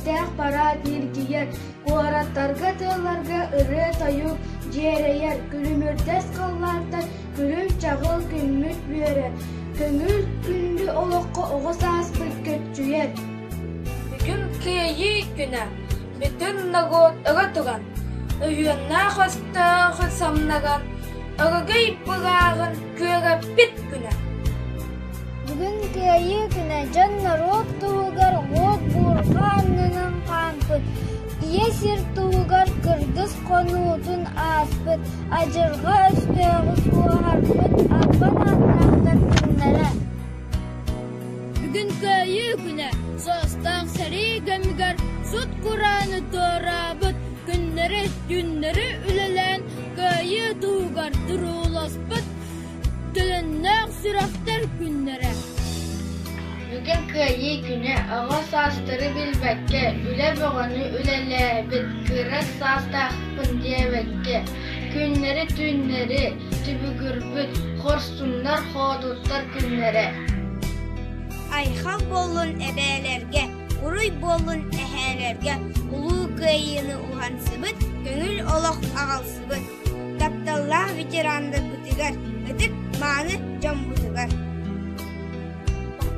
Естех пара диргиер, куараттарга тылларга ыры таюк жерейер, күлүмүрдес калларда күлүм чагыл күммүт бүере, көңүл күндү олоққа оғыз аспыт көтчүер. Бүгін кейі күні, бүтін нағот ұға туған, үйенна қостағы самнаған, ұғығай бұғағын көгі бит күні. Бүгін кейі күні, жан народ туғығар ғод бұрғанының қампыт, Есір туғығар кырдыс қонуытын аспыт, ажырға өспеғіз бұғарпыт, абban атнақтар күнлері. Бүгін көйі күні, состан сәрі гәмігер, сұт құраны торабыт, күнлері, түнлері үлелен, көйі туғығар тұруласпыт, түліннәқ сүрақтар күнлері. Бүгін көйі күні аға састыры білбәкке, үле бұғаны үлелі біт, кырық састақпын дебәкке. Күнлері түнлері түбігір бүт, қорсунлар қодуттар күнлері. Айхақ болын әбәлерге, ұруй болын әхәлерге, ұлу көйіні ұғансыбыт, көңіл олақ ағалсыбыт. Тапталлах ветеранды бұтығар, үтік маны жан бұтығар.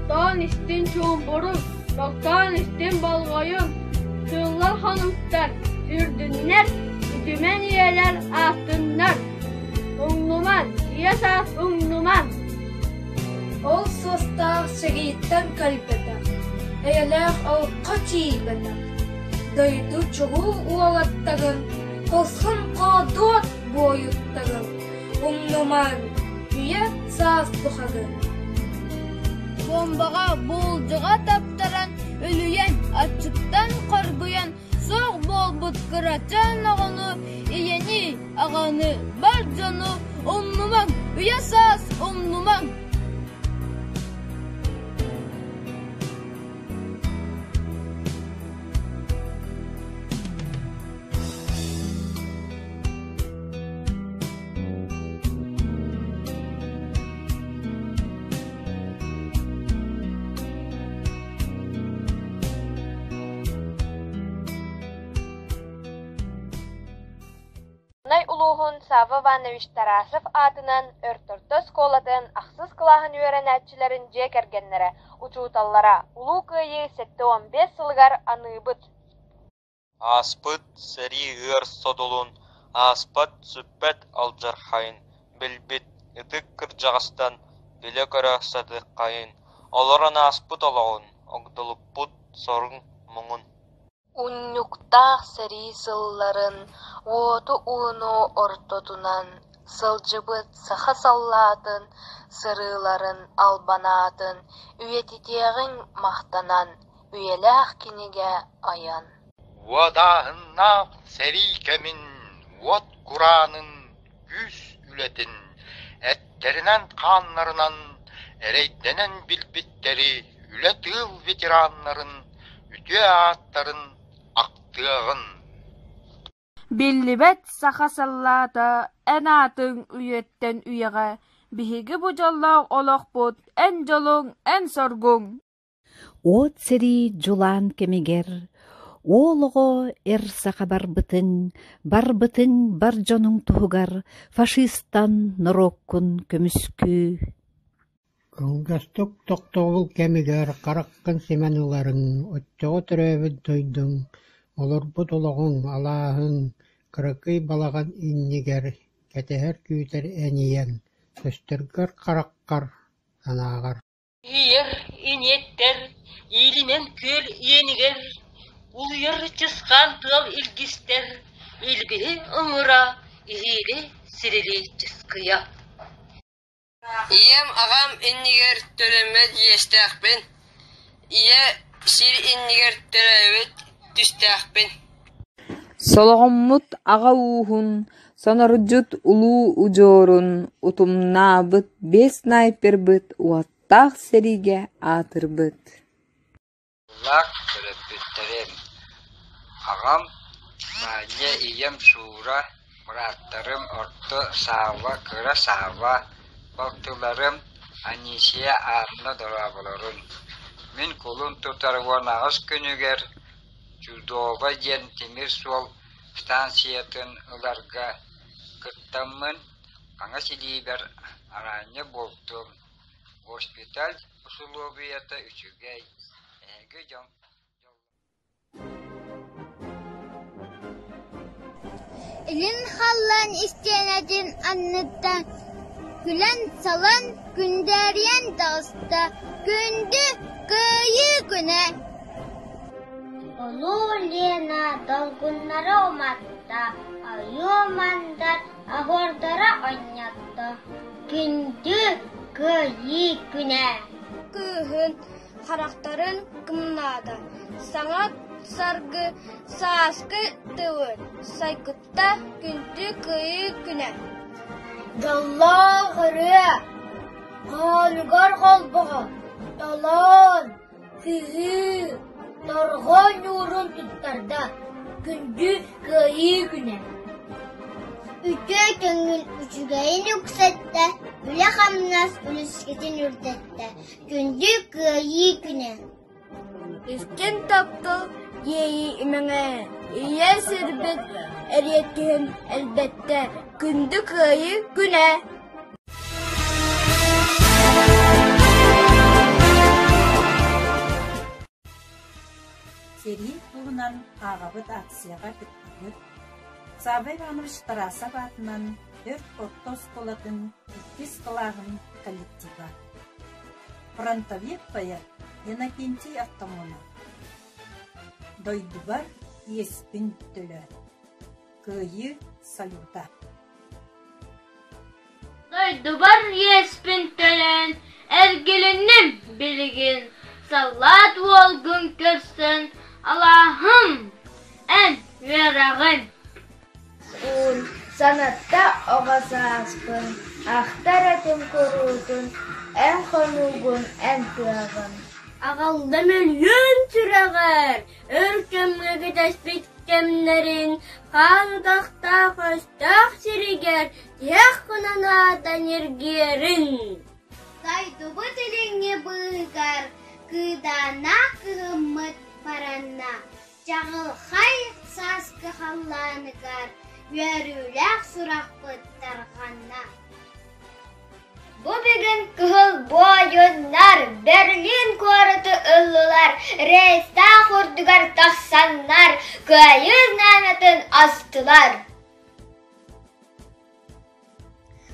Noqtan istin çoğumburun, noqtan istin balğayın, Kıllar hanımlar, sürdünler, dümen yeler astınlar. Unluman, yasas unluman. Ol sostaq şegitten kalbeta, eyler al qaçibeta. Daydı çoğu uğalattağın, Kosqın qadot boyuttağın. Unluman, yasas tuğağın. Bombaға болжыға таптаран, өліен ачыктан қаргыян, соқ бол бұт қырачан ағаны, иені ағаны бар жаны, омнумаң, ұясас омнумаң. Nay uluğun Sava Ivanoviç Tarasov adынан örtörtö skolatın axsız kılahın öğrenetçilerin jekergenlere, uçutallara, ulu kıyı 7-15 sılgar anıbıt. Aspıt seri ığır sodulun, aspıt süppet aljarhayın, bilbit ıdık kırjağıstan bile göre sadık kayın. Olaran aspıt olağın, ogdılıpbut sorun muğun. Unyuktağ seri sılların, otu unu ortotunan, sılcıbıt saha salladın, sırıların albanadın, üyetiteğin mahtanan, üyelağ kinige ayan. Vadahınna serikemin, vat Kur'an'ın yüz ületin, etterinden kanlarından, ereydenen bilbitleri, ületil veteranların, ütü ağıtların, aktığın. Billibet saha sallada en atın üyetten üyege, bihigi bu jollag olaqbut, en jolun, en sorgun. От сери жулан кемегер, олого эрсаха барбытын бар жонуң тугар, фашистан нороккун көмүскү. Кылгастык токтогул кемегер, караккын семенуларың, отчого төрөбүн тойдуң, олорбут ологуң, алаахың, кыракый балаган иннигер, кетехер күүтер эниен, көстөргөр караккар, санаагар. Iyir, inyetter, iyilinen köl iyeniger, uluyar çıskan tığal ilgister, ilgihi ımıra, iyili sirili çıskıya. İyem ağam inniger tölemet yestakben, iye sir inniger tölemet düstakben. Sologumut ağa uhun, sonarjut ulu ujorun, utumnabıt 5 sniperbıt, Tağ serige atırбыт. Lak töröpütterim. Ağam, bence iyem şura, muratlarım orta sava, kıra sava, baktılarım anisiye adına dolabılarım. Min kulun tutar vanağız günüger, Чудова ден темир сол станциятын ыларга кыттаммын аңа сидибер арanya болтум. Госпиталь условията үчүгэй эге жон. Илин халлан истенедин анныттан Gülen salan günderiyen dağısta gündü kıyı güne. Olu lena dolgunlara omatta ayu mandar ahordara oynatta gündü kıyı güne. Kıhın karakterin kımnada sanat sargı saskı tıvın saykıtta gündü kıyı güne. Dalları, halgar kalbağa, dalan, fihi, dargan nurun tuttarda, gündüz kıyı güne. Üçe köngül üçügeyin yüksette, üle hamnas ülüsketin ürtette, gündüz kıyı güne. Üstün taptı, yeyi imene, iye sirbet, eriyetin elbette, gündü kıyı güne. Seri bulunan ağabıt aksiyaga gittiği, Sabay Ivanoviç Tarasov adından 4 Portos Polat'ın 2 kılağın kollektivi. Frontoviyetpaya Yanakenti Attamona. Doydubar Yespin Tölö. Kıyı Saluta. Doydubar Yespin Tölön, ergelinim bilgin, salat volgun körsün, Allah'ım en verağın. Un sanatta oğasaspın, ahtaratım kurutun, en konugun en kıyağın. Ağalda milyon türeğer, ürkümge gideş bitkemlerin, Kaldakta koştak siriger, Diyek kınanadan irgiyerin. Saydı bu dilinge bıgar, Kıdana kıhımmıt paranna, Çağıl hay saskı hallanıgar, Yörülek surak bıttarğanna. Bu bugün kıhıl boyunlar, Berlin korutu ıllılar, Reista kurdugar taksanlar, Kıyız nanatın astılar.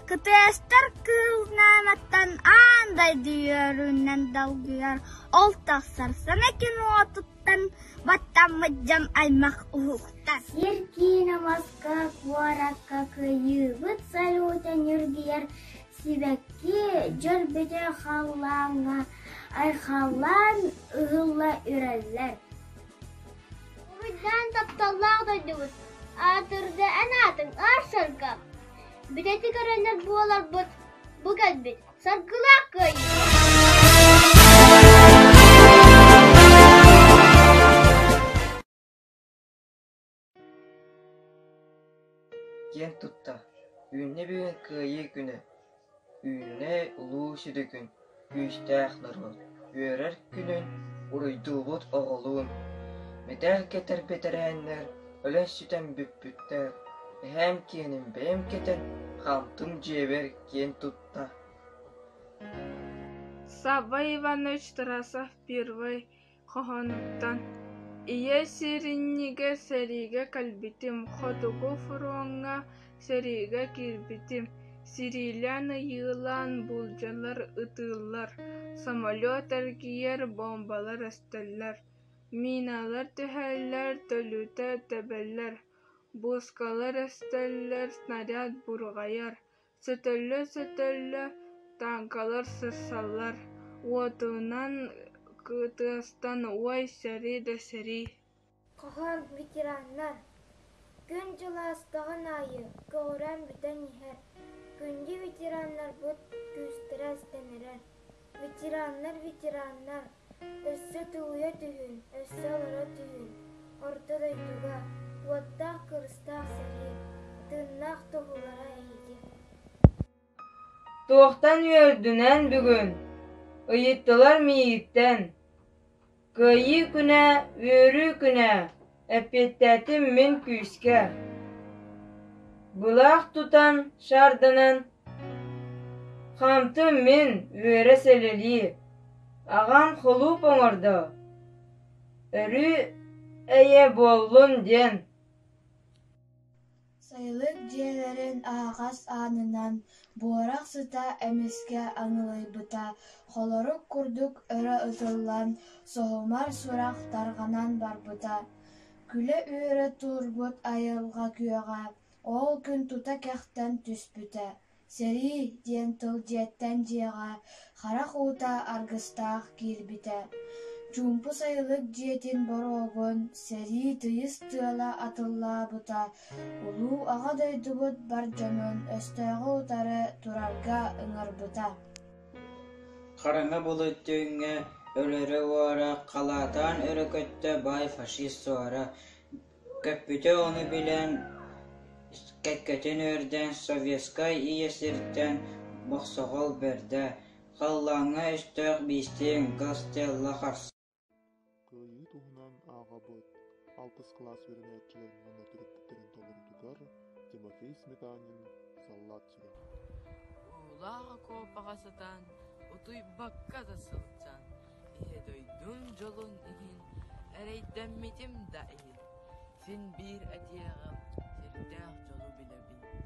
Kıtayastar kıl namattan anday diyarından dalgıyar, Ol taksar sanakin otuttan, Battan mıcam aymak uhuktan. Sirki namaska kuarakka kıyıbıt salutan yürgiyar, Sibekki cörbete hallanga, ay hallan ıhılla üreller. Uğurdan taptallar doydunuz, Atırda anatın arşarga. Bideti görenler buğalar bu gelbet, sargılar kıyı. Yen tutta, ünne büyün kıyı güne, ünne ulu südükün, güçtäğnırın, yörer günün, uruyduğut oğulun. Medel keter beterenler, ölen süten büppütter, hem kenim bem keten, hamtım ceber yen tutta. Sabay Ivanoviç Tarasov первый kohanıktan. İye sirinniga serige kalbitim, Xotugu fronga serige kirbitim. Sirilan yılan bulcalar ıtıllar, Samolyot ergiyer bombalar esteller. Minalar tüheller, tölüte tebeller. Buskalar esteller, snaryad burgayar. Sötöllö tankalar sıssallar. Otunan kıtıstan vay seri de seri. Kahar bitiranlar, gün cılastağın ayı, Gören biten yiher. Gündü bitiranlar bu güstres denirer. Bitiranlar, Össe tuğuya tühün, össe olara tühün. Ortada yuga, Vattağ kırıstağ seri, Tırnak tohulara eğdi. Toğtan yördünen bugün, Iyittiler mi yiğitten? Kıyı güne, yörü güne, Эппеттәтим мин күскә. Булах тутан шардынан. Хамтым мин үереселели. Ағам хулуп оңырды. Өрі әйе боллун ден. Sayılık diyelerin ağaz anından boğarak sıta emiske anılayıbıta холорuk kurduk öre ıtıllan soğumar surak targanan barbıta. Küle üre turbut ayılga küyağa ol gün tuta kekten tüspüte. Seri diyen tıl diyetten diyağa xarak uta argıstağ kilbite. Чумпы сайылык диетин борогон, сери тыйыс тыала атылла бута, улу аға дойдубут бар жонун өстөөгө утары турарга ыңарбыта. Караңа болуттуңа өлөрө уара, калаатан өрөкөттө бай фашист суара, көппүтө ону билен кеккетин өрден советскай иесиртен боксогол берде, қаллаңа өстөк бистен гастелла харс. Кыйы туһунан аға бут, 60 класс өрөнөтчүлөр муну түрүппүттерин толундугар Тимофей Сметанин саллат сүрө. Улаға копаға сатан, утуй бакка да сылчан, дойдун жолун ихин, әрейдәммитим да ихин. Сен бир әтияғым, сердәқ жолу біле бинде.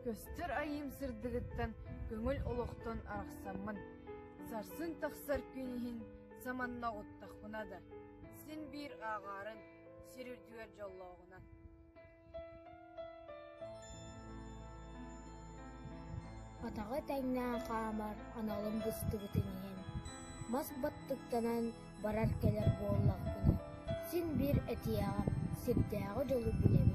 Көстер айым сырдығыттан көңіл олықтан арақсамын. Сарсын тақсар күнігін заманна оттақ бұнады. Сен бір ағарын серірдігер жоллауғынан. Атаға тәңнән қамар аналым бұстығытын ен. Мас баттықтанан барар келер боллақ бұна. Сен бір әтияға сердәғы жолу білемін.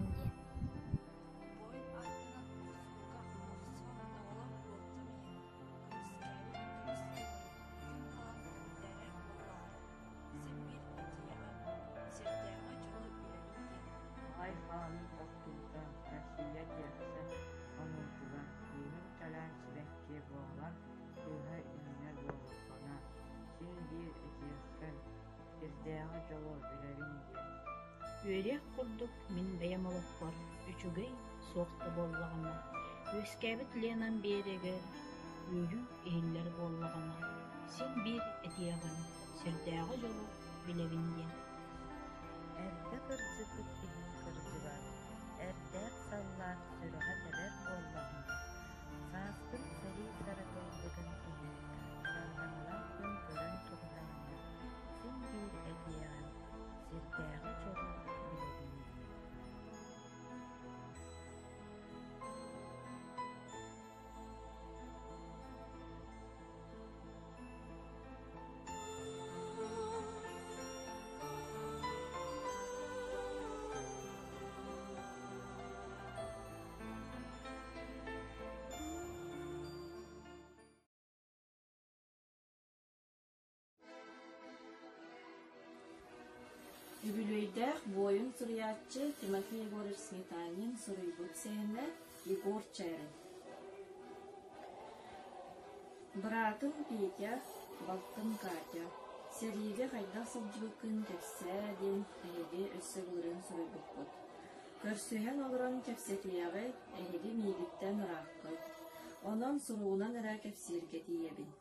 Үйрек құрдық мен бәйемолық бар, үчігей соқты боллағына. Өскәбіт ленан берегі, үйрі ейлер боллағына. Сен бір әтияғын, сірдәғы жолы білевінден. Әрді кірді күттігін кірді бар, әрдәк саллар сүріға дәрер боллағына. Саспын сәрі сарығылдығын кейін, сарғанлар күн көрін тұғдағына. Сен бір әтияғын, сірдәғы жолы Юбилейдер бойын сұрыятчы Тимофей Егорович Сметанин сұрыйбыт сәйінді Егор Чайрын. Братым Петя, балтым Катя. Сериге қайда сылжыбықын кәпсә ден әйде өссі бұлырын сұрыйбыт бұд. Көрсүйен олырын кәпсетлияғы әйде мейбіттен ұраққы. Онан сұруынан әрі кәпсерге тиебін.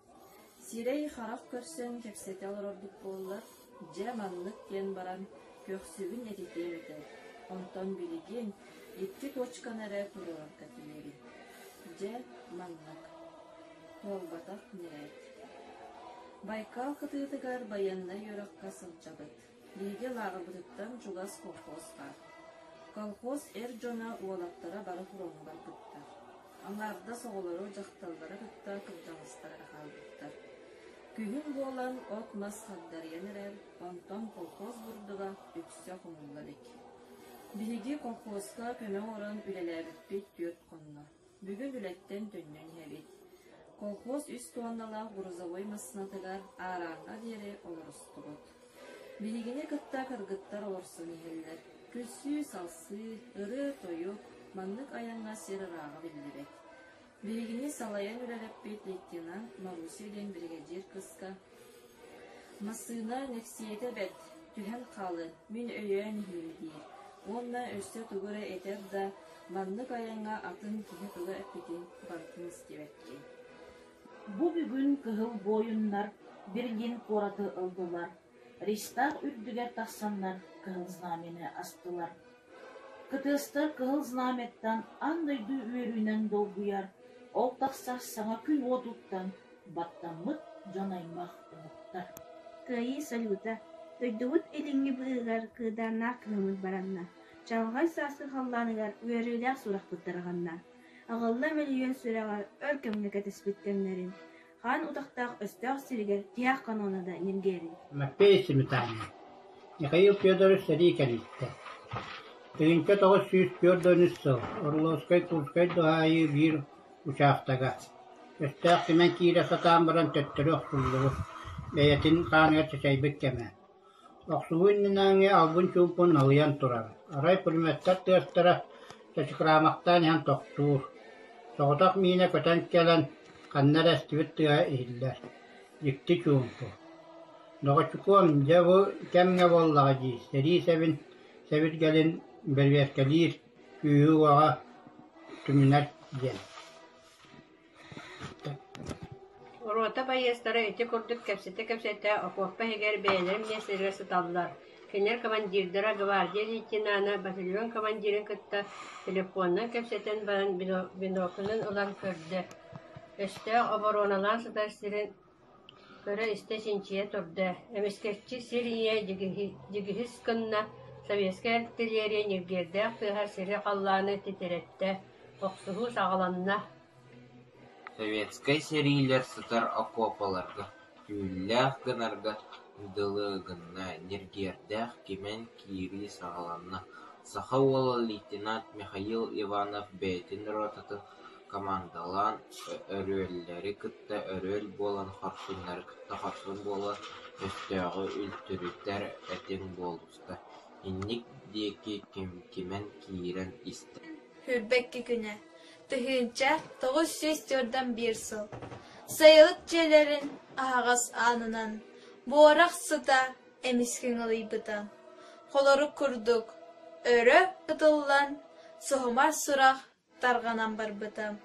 Сирей қарақ көрсен кәпсеті олырдық болылар. Жа манлык кен баран көксүгүн этитемете. Онтон билигин икки точкан эре турурак катилери. Жа манлык. Толбатак нерет. Байкал кытыытыгар баянна йөрөкка сылчабыт. Биги лагыбыттан жугас колхоз бар. Колхоз эр жона уолаттара бары хуроң барбыттар. Аңарда соголору жакталдары кытта кылжаңыстара калбыттар. Күгін болан от мас хаддариян әрәр, онтон колхоз бұрдыға үксе қоңылладык. Биги колхозға көмі орын үлеләбітпет төт қонна. Бүгін үлеттен төннен хәбет. Колхоз үст туаннала ғұрызавой масынатыгар араңға дере олырыстығыт. Бигине кытта кыргыттар олырсын ехеллер. Күсі, салсы, ыры, тойық, маннык аяңға серіраға білдірек. Биригини салаян үлелеппет лейтенант Марусиден бригадир кыска Масыына нефсиете бет, түһен қалы, мен өйен хүйді. Онна өсті тұғыры етер да, манны баяңа атын кихе тұғы әппетін бартын істебеткен. Бу бүгүн кыһыл бойуннар биргин кораты ылдылар. Ристаг үрдүгер тахсаннар кыһыл знамени астылар. Кытыстар кыһыл знаметтан андойду үөрүүнен долгуяр. Ол тахсар саңа күн отуттан баттаммыт жанаймах улуктар. Кыйы салюта. Тойдуут элиңи быыгар кыдарнаа кыһымыт баранна. Чалгай сасы халланыгар үөрүлээх сурахпыттарганна. Агылла миллион сүрәгар өркөмгө кэтиспиткеннерин. Хан утактаах өстөөх сиригер тиях канонада ниргерин. Мәппейсі мүтәне. Михаил Федорович Сарикалитте. Тыгынча 904 сыл. Орловскай Курскай дуайы бир учақтага. Өстөөх симен кире сатаан баран төттөрөк суллугу. Бәйетин ханығар чәчәйбек кәмә. Оксугуннинаңе албын чумпун алыян турар. Арай пулметтар тыастара чачықрамақтан ян тоқтур. Соғытақ миіне көтен келен қаннар әстібіт тыға ehiller. Дикти чумпу. Ноғычукуам жавы кәмге боллаға жи. Сәрі сәбіт gəlin берберкелер күйі оға түмінер ден. Рота поездары эти курдук кепсете окоппа хегер бәйлерім несірі сыталылар. Кенер командирдара гвардия лейтенаны батальон командирин кытта телефонна кепсетен баран биноклын улан көрді. Өсті обороналан сытарсырын көрі істе сенчие тұрды. Әмескерчі Сирия жігіхіс кынна советский артиллерия нергерді ақтығар сирі қалланы титеретті. Оқсуғу сағаланна. Советскай серийлер сытар окопаларга, түйілләх гынарга, үдылығына, нергердәх кемен кири сағаланна. Саха олы лейтенант Михаил Иванов бәйтін ротатын командалан өрөлләри кытта өрөл болан харсунлар кытта харсун болан өстәғы үлтүрүттер әтен болдуста. Инник деки кемен кирен исті. Хүрбекки күнә. Тыһынча 904 сыл. Сайылык желерин ағас анынан. Буарақ сыта эмискин ылыйбыта. Холору курдук. Өрө кытыллан соһумар сурах тарганан барбыта.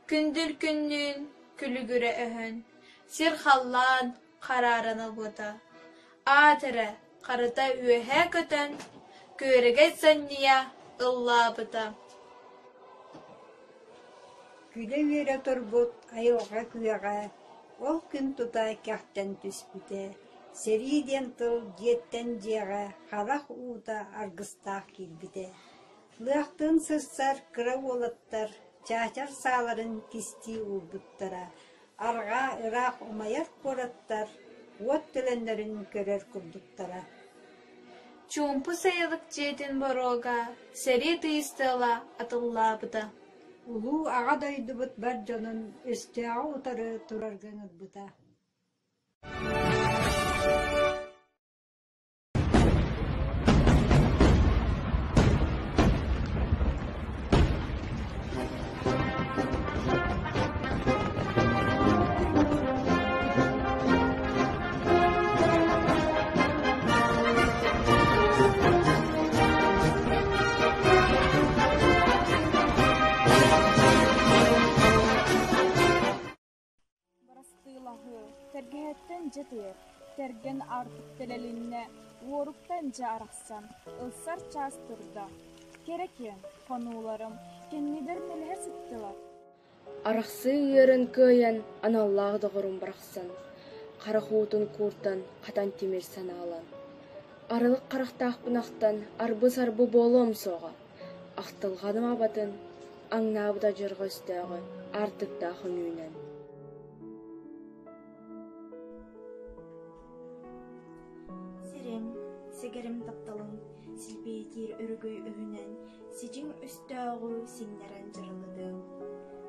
Күндүл күннүн күлүгүрө өһөн. Сир халлан караран албыта. Атыры карыта үөһэ көтөн. Көрөгө санния ыллаабыта. Күле үйрі тұрбұт айылға күйаға, ол күн тұта кәқтен түспіте. Сериден тұл жеттен жеға, қалақ ұута арғыстақ келбіте. Лықтың сырсар кіра олаттар, чачар саларын кісті ұлбыттара. Арға ұрақ ұмайар қораттар, от түлендерін көрер күрдіктара. Чумпу сайылык жетін борога, сери тыйыстыла атылла бұта. Улу аға дайды бұт бар жанын өстіға ұтары тұрарғыңыз бұта. Tergehetten jetir, tergen artık telelinne, voruktan jaraqsan, ılsar çastırda. Kereken, konularım, kennidir milhe sıttılar. Araqsı yerin köyen, anallağı doğurun bıraksan. Qaraqutun kurtan, qatan temir sanalan. Aralık qaraqtaq bunaqtan, arbı-sarbu bolum soğa. Aqtılğadım abatın, angnabıda jırgı üstəği, artık dağın üynen. Сигерим тапталың, силбейтер өргөй өһүнен, сижиң үстөөгү сиңнерен жырылыдың.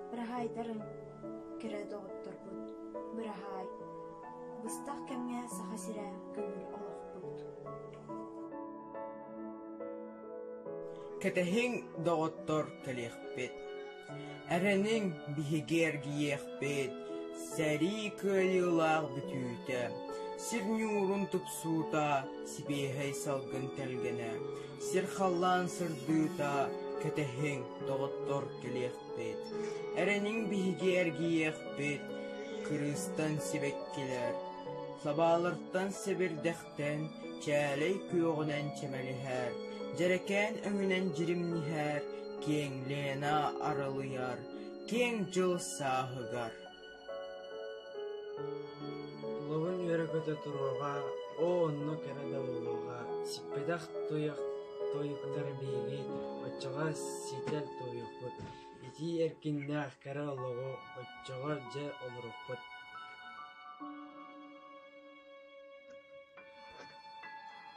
Бирахайдарың кире доғыттырбыт, бирахай, быстақ кемге сахасире көңүл олоқбыт. Кетехиң доғыттыр келехпет, әренің бихигер гиехпет, сәри көлілақ бүтүйті, Sirnyurun tupsuta, sibihey salgın telgene, sir hallan sırdıta, kötehing doktor kelekbet. Erenin bihigi ergiyekbet, kırıstan sibekkiler. Sabalardan sebirdekten, çäley kuyuğunan çemeliher. Cereken ömünen cirimniher, keng lena aralıyar, keng jıl sahıgar. Loğun yörökötö turuğa, o onno kere davuluğa, sippedak toyuktар biği, oçoğa sitel toyukut, iti erkindah kere oloğu, oçoğa je olurukut.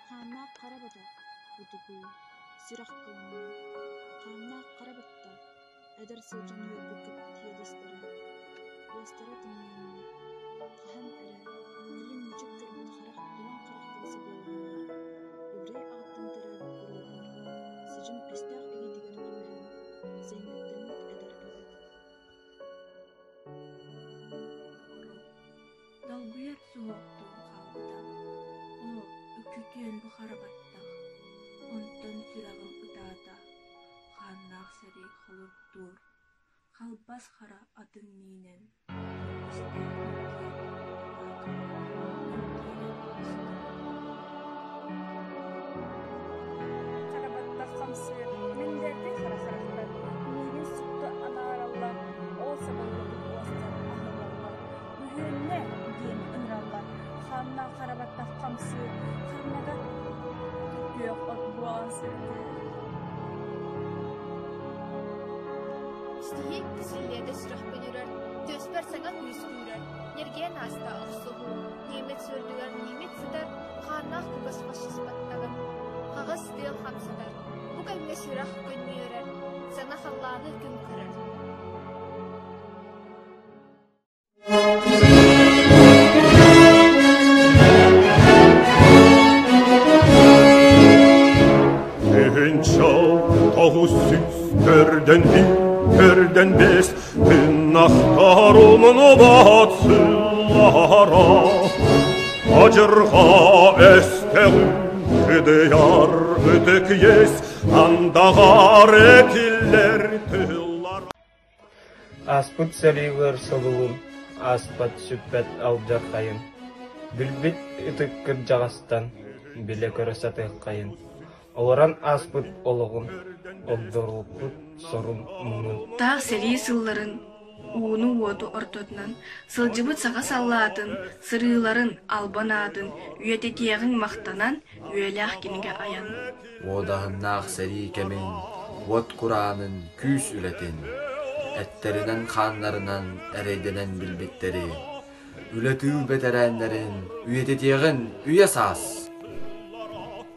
Ханна карабата, утуку, сирах кылмы. Ханна карабатта, эдер сылжан юрбуккып тиедестері. Остара тыммыйны, кахан әрі, өңілін мүчік кірбіт харах дуан қарақтылысы болуынлар. Еврей ағыттан тірі көрілген, сыжым өстәқ әге деген өмірін, зейнеттемет эдер кірбіт. Далбуяр суоқтуын қалбыта. О, үкүкен бұхарабаттақ, онтон сүрағым ұтаата, ханнақ сәрі құлып тұр, қалбас қара атын мейнен. Қарабаттақ қамсы, мендерді қара-қарақтар, мейнен сұқты анаралла, ол сабылығы остан ағылалла, үйенне ден ұнралла, ханна қарабаттақ қамсы, қарнага көк от буалан сырды. Стихи кісілерді сұрақ бөлірер, төспер саңа көз көрер, ерген аста ұқсығы, немет сөрдігер, немет сыдар, қарнақ күгіс фашиспаттағын, қағыз дел қамсыдар, бұл кәмге сұрақ көнмейерер, сана қаллағы күн кірер. Körden bes Günnahtarımın batsıllara Acırga esteğim Kıdıyar ötek yes Andağar ekiller tıllar Asput sarılar solulun Aspat süppet alacak kayın Bilbit ıtık kırcağıstan Bile körüsatı kayın Olaran asput oluğun Olдорулпут сорун муңун. Тақ сәли сылларын, уыну оду ортотнан, сылжыбыт саға саллатын, сырыларын албанатын, үйететеғін мақтанан, үйеләқ кенге аян. Одағыннақ сәли кәмен, от құранын күс үләтен, әттерінен қанларынан әрейденен білбеттері, үләтіу бәтәрәнлерін, үйететеғін үйе сас.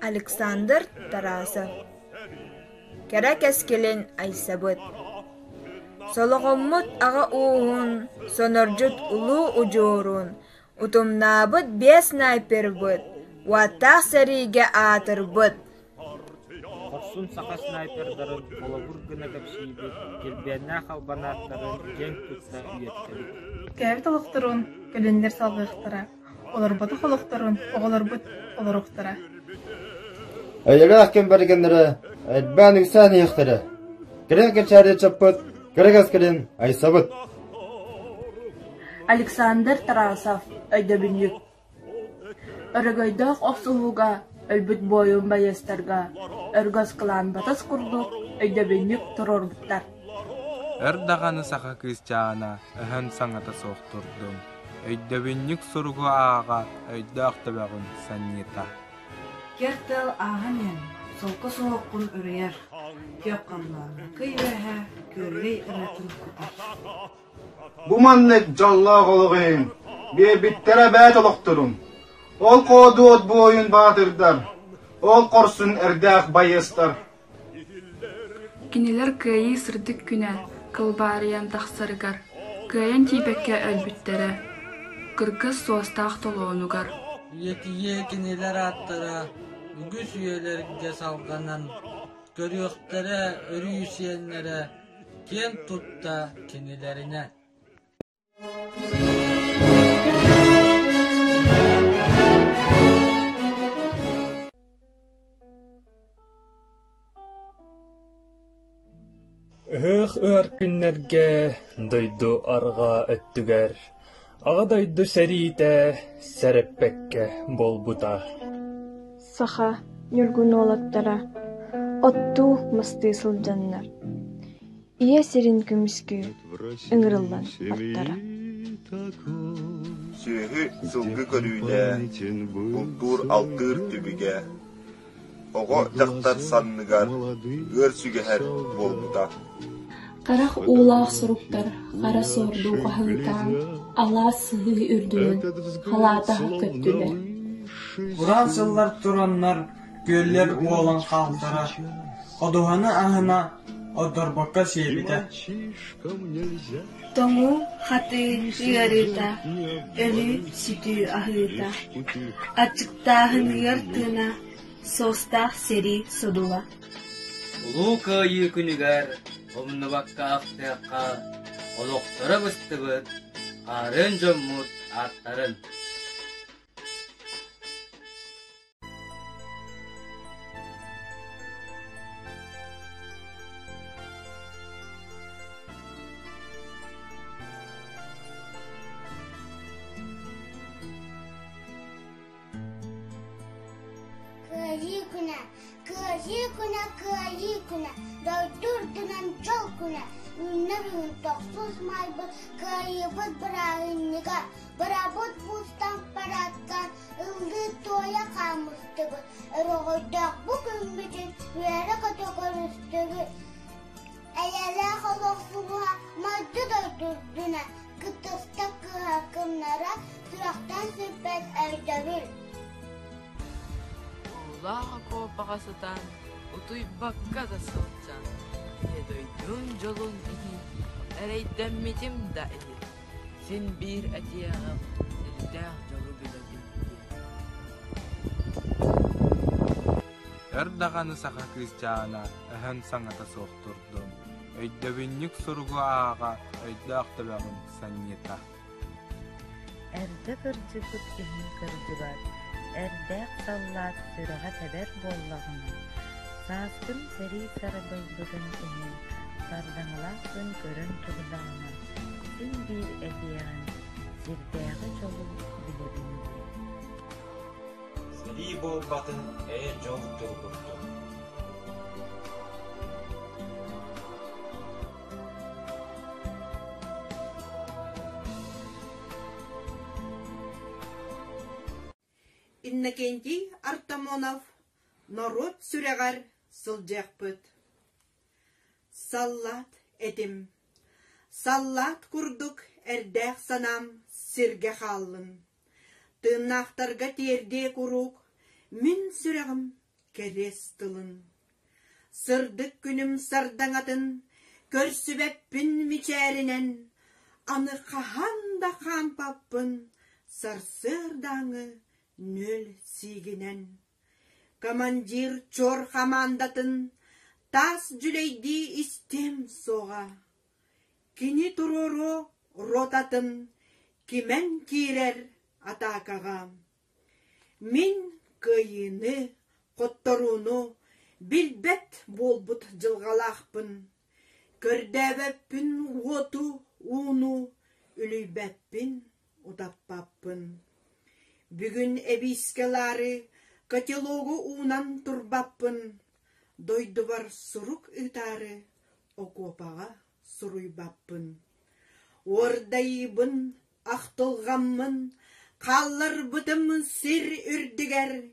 Александр Тарасов Керек әскелен айсабыт. Солоғыммыт аға уғын, соноржут улу ұжорун. Утумнабыт бес снайпер бұт, уаттақ сәриге атыр бұт. Қорсун сақа снайпердарын олабур гына көпшейбіт, келбенна қалбанаттарын кен тұтса үйеттірі. Кәбіт олықтырын, көлендер салғықтыра. Олар бұты қолықтырын, оғылар бұт, олар ұқтыра. Әйелі әккен бәргендері, әйтбән үксән еқтірі. Керек әчәрде чаппыт, керек әскерін айсабыт. Александр Тарасов, өйдөбінлік. Өрігойдақ оқсылуға, өлбіт бойын байыстарға, өргөз қылан батыс құрдық, өйдөбінлік тұрор бұттар. Өрдағаны сақа кыстяна, әхін саңата соқтырдым. Өйдөбінлік сұрғы аға, өйдақ табағын саннита. Кертел ағымен, солқы соққын үрер, көк қамланы күйвәһә, көргей үрәтін күтір. Буманнек жалла қолығын, бейбіттері бәт олықтырын. Ол қоды от бойын батырдар, ол қорсын әрдәқ байыстар. Кинелер көйі сырдық күнә, кылбариян тақсырығар, көйін тейбәкке өлбіттері, кыргыз соостақ толуынығар. Етие кинелер аттыра, үгіс үйелерге салғанан, көріқтері, өрі үйсенлері, кен тұтта кинелеріне. өр күннерге дойду арга өттүгер. Ага дойду сәрите сәреппекке болбута. Саха нүргүн олаттара, отту масты сылжаннар. Ие серин күміскү, ыңырылдан аттара. Сүйі сылгы көрүле, бұлтур алтыр түбіге, оғы жақтар санныгар, өр сүгәһәр болбута. Қарақ улақ сұруктар, қара сорду қағытан, ала сығы үрділін, халата көттілі. Уран сыллар тураннар, гөллер уолан қалтара, одуғаны ағына, одорбаққа сейбіті. Тоңу хаты үйарыта, өлі сүті ағыта, ачықтағын үйартына, состақ сері содула. Улу кайы күнігер, омны баққа ақтыққа, олықтары бұстыбыт, арын жоммут аттарын. Kıyı kuna, doydurdunan çol kuna, ünlürün toksuz maybı, kıyıbıt bırağınlığa, bırabıt bustan paratkan, ıldı toya kalmıştıgı, roğudak bugün bütün, üyere katakor üstügü, eyele koloksuluğa, maddı doydurduna, kıtısta kıhakınlara, süraktan süpet erdavül. Ulağa kopakasıtan, utuy bakka da sılcan. Yedoydun jolun iyi, ereyden mitim da iyi. Sen bir etiyağım, eldeğ jolu bile bitti. Erdağanı sağa kızcağına, öhen sanata soğuturdum. Öydöbünlük sorgu ağa, öydağ tabağın sanyeta. Erde kırcıkıt ihni kırcıbat. Erdek sallat süraha teber bollağına. Saskın seri sarabılbıdın ihni, sardanılaksın körün turdağına. Sin bir ediyen, zirdeği jolu bile bindi. Seri bol batın, jol turgurdu. Иннокентий Артамонов, народ сүрәгәр сылжакпыт. Саллат этим, саллат курдук эрдәк санам сирге халлын. Тыннақтарға терде курук, мин сүрәгім керес тылын. Сырдык күнім сардаңатын, көрсүбәппін мичәрінен, аны қаханда қампаппын, сарсырдаңы нөл сигинен. Командир чор хамандатын, тас жүлейді истем соға. Кини туроро ротатын, кимен кирер атакаға. Мин кыйыны, қотторуну, билбет болбут жылғалақпын. Көрдәбәппін оту, уну, үлейбәппін, удаппаппын. Бүгін эбискелары, котелогу унан турбаппын. Дойду бар сурук ытары, окопаға суруйбаппын. Ордайыбын, ақтылғаммын, қаллар бұтым сир үрдігер,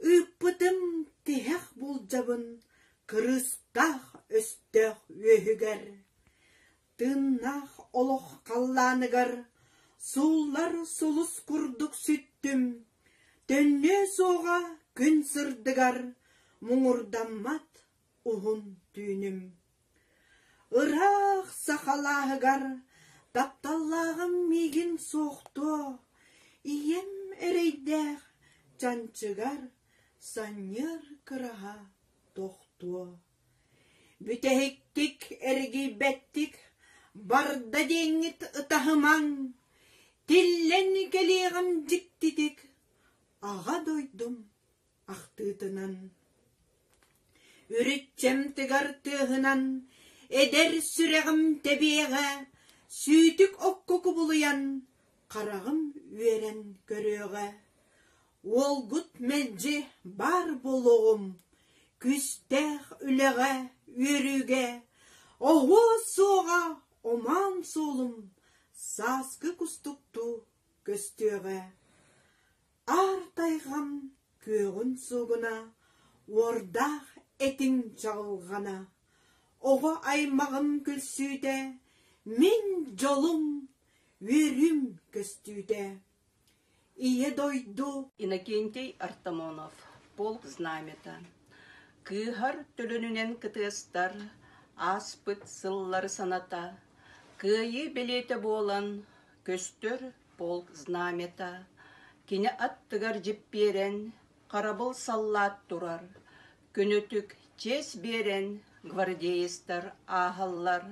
үппытым тихек болжабын, кырыстақ өстіқ өйігер. Тыннақ олық қалланыгар, сулар сулус курдук сүттім, төнне соға күн сырдыгар, мұңырдаммат ұғын түйінім. Ырақ сақалағығар, тапталлағым мегін соқты, ием әрейдәқ жанчыгар, саньыр кыраға тоқты. Бүтәхіктік әргі бәттік, барда деңіт ұтахыман, тиллен келеғім жіктідік, аға дойдым ақтытынан. Үрітчем тігар тығынан, eder süreğim tebiğe, sütük okkoku buluyan, karağım üeren görüğe. Olgut melci bar buluğum, küsteh üleğe, yürüge, ohu soğa, oman solum, saskı kustuktu göstüğe. Артайғам көгін соғына, ордақ етің жалғана. Оғы аймағым күлсүйде, мен жолым, өрім көстүйде. Ие дойду. Иннокентий Артамонов, полк знамета. Кыһар төлөнүнен кытыастар, аспыт сыллары саната. Кыйы белете болан, көстөр полк знамета. Кини аттыгар жип берен, карабыл саллат турар. Көнөтүк чес берен, гвардеистар ахаллар.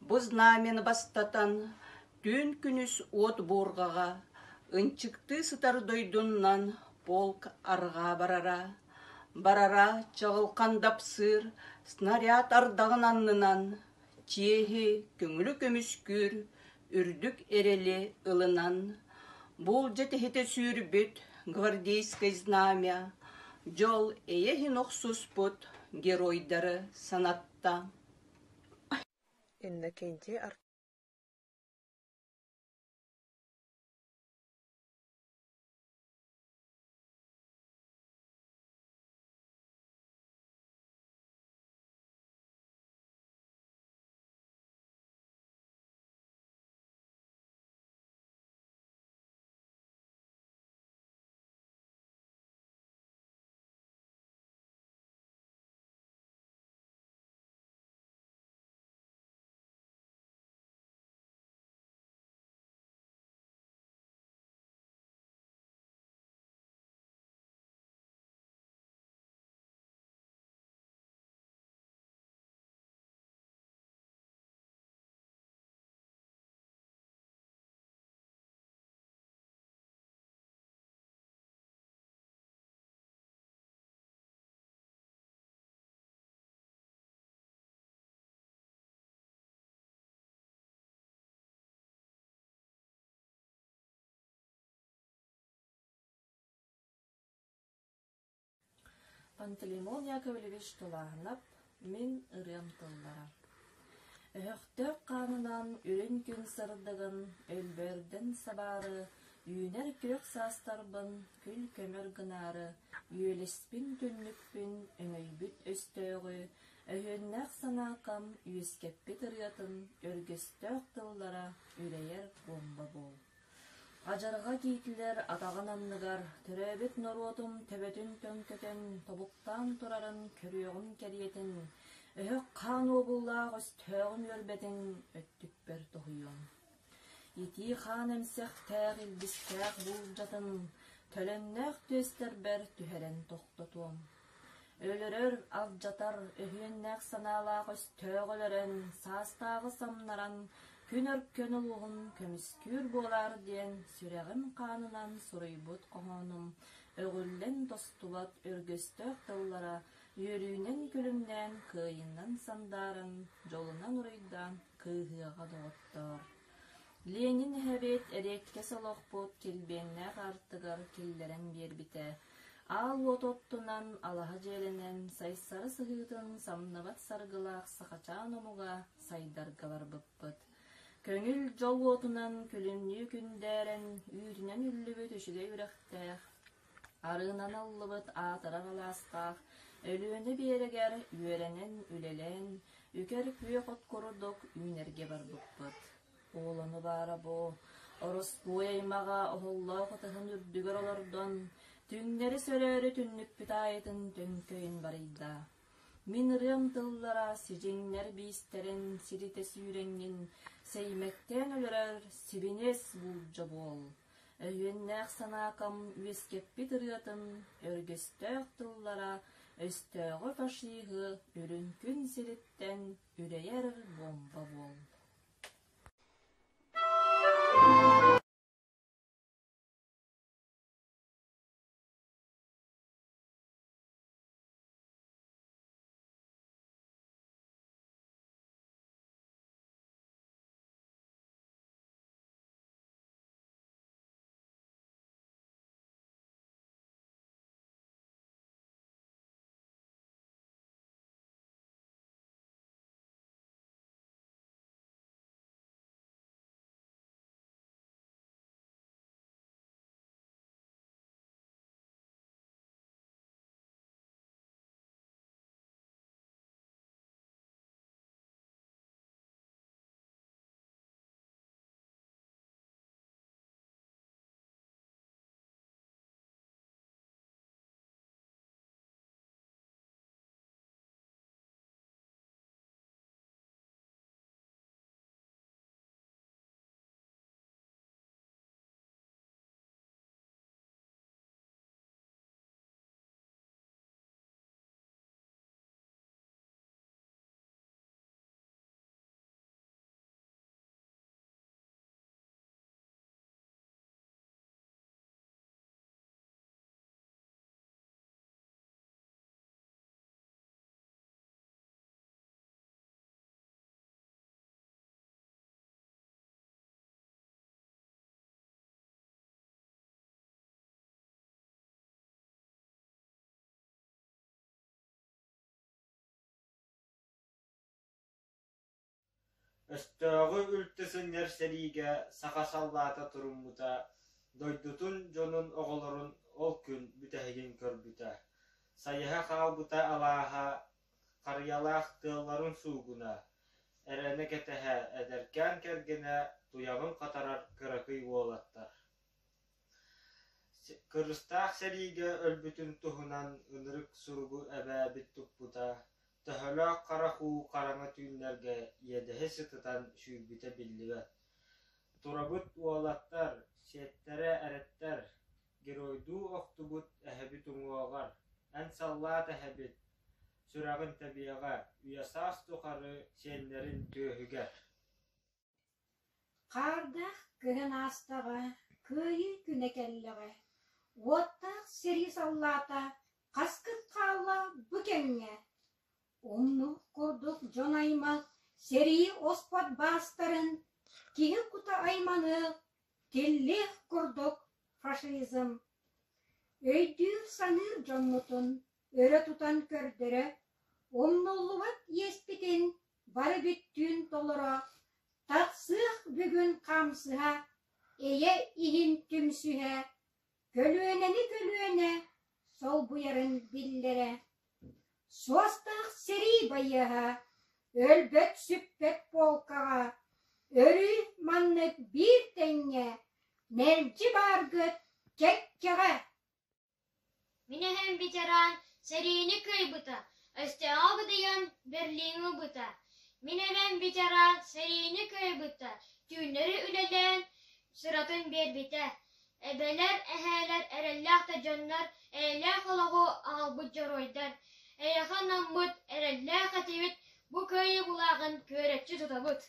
Бу знамен бастатан, түн күнүс от бургага. Ынчыкты сытар дойдуннан, полк арга барара. Барара чагылкандап сыр, снаряд ардагын аннынан. Чехи көңүлү көмүскүр, үрдүк эрели ылынан. Бул жетехете сүйрбүт гвардейское знамя, жол эйехин оксуспут геройдары санатта. Иннокентий Пантелеймон Яковлевич Тулаһынап, мин ырым тыллара. Өһөктөк канынан үрен күн сырдыгын, өлбөрден сабары, үйнер күрек састарбын, күл көмөр гынары, үйелеспин түннүкпүн, өңөйбүт өстөөгү, өһөннәк санаакам, үйескеппит ырыатын, өргөстөк тыллара, үрейер бомба бол. Ажарга кийтилер атаган анныгар, төрөбүт норуотум төбөтүн төңкөтөн, тобуктан турарын көрүөгүн кериетин, өһөк каан обуллаах өстөөгүн өрбетин, өттүкпер тохуйон. Ити хаан эмсех тәэх илбистәэх булжатын, төлөннөөх төстөрбер түһәрен тохтотуом. Өлөрөр алжатар, өһүөннәэх санаалаах өстөөгөлөрөн, саастаагы самнаран, күн өркөн улуғын көміскүр болар ден сүрәғін қанынан сұруйбұт қоғаным, өғіллен тостулат өргөстөк тыллара, үйерүүнен күлімнен кыйыннан сандарын, жолынан ұрайдан кыйғыға доғыттар. Ленин әбет әрекке солоқпұт келбеннәқ артығыр келдерін бербіті. Ал ототтунан алаға желінен сайсары сығытын самныбат сарғылақ сақачан омуға сайдарғалар бұппыт. Көңіл жол отунан күлімні күндәрін үйрінен үллібі түшіге үрәқтәқ. Арынан аллыбыт атыра қаластақ, өліөні берегер үйеренен үлелен, үкер күйе қот құрудық үйнерге бар бұппыт. Олыны бары бұ, орыс бұйаймаға оғыллау қытығын үрдігір олардан, түңнері сөрері түннік бітайытын түнкөйін барыйда. Min ırım tıllara sicingler bisтерin sirite sürengin, seymekten ölürər sibines bulca bol. Öyünnәк sanakam üeskeppi tırıatın, örgöstök tıllara, östöğü faşiğı, ürünkün siritten, üreyer bomba bol. Östöğü ültüsünler seriге sağa sallata turummuta, doydutun jonun oğulorun ol gün bütehigin körbüte. Sayıha kalbuta alaha, karyalah tığların suğuna, erene ketehe ederken kergene duyağın katarar kırakıy oğlattar. Kırıstaq serige ölbütün tuhunan ınırık surugu ebebit tupputa, töhölöq karahu karanga tüynlerge yedehe sıtıtan şürbüte billibe. Turabut oğlattar, settere eretler, giroydu oktubut ehebit uŋuoğar, en sallat ehebit, süragın tabiyaga, uyasas tukarı senlerin töhüger. Qardaq kıhın astaga, kıyı künekellige, Ottaq seri sallata, kaskıt kalla bükenge. Omnuq kurduk jon aymak, seri ospat bastarın, kihi kuta aymanı, tellih kurduk faşizm. Öydür sanır jonmutun, öre tutan kördere, omnulluvat yespitin, barı büttün tolara, tatsıq bugün kamsıha, eye ihin tümsühe, Kölüene, sol bu yarın billere. Suastaq seri bayaha, ölbet süppet polkağa, örü manlık bir tenge, nerci bargıt kekkeğe. Mine hem biteran serini kıybıta, östeğe bıdayan berliğini bıta. Mine hem biteran serini kıybıta, tüynleri ülelen sıratın bir bite. Ebeler, eheler, erellah da canlar, eyleh olağı ağılbıt jaroydar. Eyyahan namut, erellah kativit, bu köyü bulağın köretçi tutabut.